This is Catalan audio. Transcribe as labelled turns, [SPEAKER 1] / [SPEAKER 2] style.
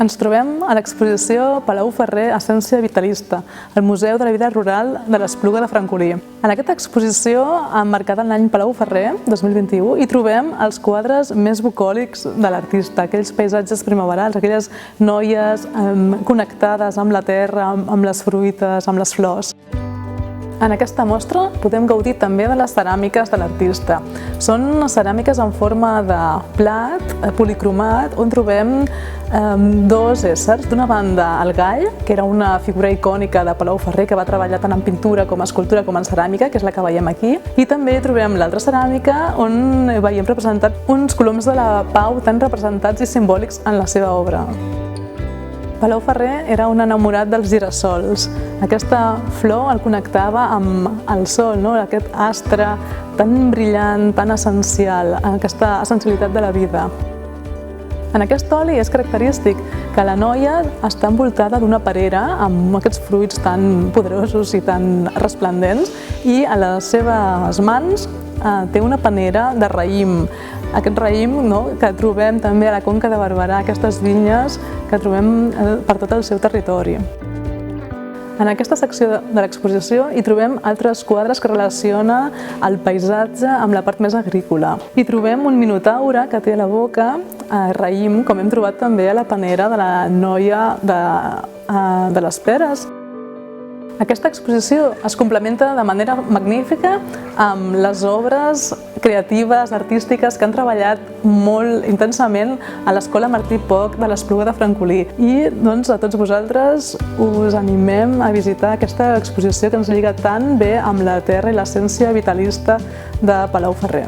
[SPEAKER 1] Ens trobem a l'exposició Palau Ferrer Essència Vitalista, al Museu de la Vida Rural de l'Espluga de Francolí. En aquesta exposició, emmarcada en l'any Palau Ferrer, 2021, hi trobem els quadres més bucòlics de l'artista, aquells paisatges primaverals, aquelles noies connectades amb la terra, amb les fruites, amb les flors. En aquesta mostra podem gaudir també de les ceràmiques de l'artista. Són ceràmiques en forma de plat policromat on trobem dos éssers. D'una banda el gall, que era una figura icònica de Palau Ferrer que va treballar tant en pintura com en escultura com en ceràmica, que és la que veiem aquí. I també trobem l'altra ceràmica on veiem representats uns coloms de la pau tan representats i simbòlics en la seva obra. Palau Ferrer era un enamorat dels girassols. Aquesta flor el connectava amb el sol, aquest astre tan brillant, tan essencial, aquesta essencialitat de la vida. En aquest oli és característic que la noia està envoltada d'una perera amb aquests fruits tan poderosos i tan resplendents i a les seves mans té una panera de raïm. Aquest raïm que trobem també a la Conca de Barberà, aquestes vinyes que trobem per tot el seu territori. En aquesta secció de l'exposició hi trobem altres quadres que relaciona el paisatge amb la part més agrícola. Hi trobem un minotaure que té a la boca raïm, com hem trobat també a la panera de la noia de les peres. Aquesta exposició es complementa de manera magnífica amb les obres creatives, artístiques que han treballat molt intensament a l'Escola Martí Poch de l'Espluga de Francolí. I a tots vosaltres us animem a visitar aquesta exposició que ens lliga tan bé amb la terra i l'essència vitalista de Palau Ferrer.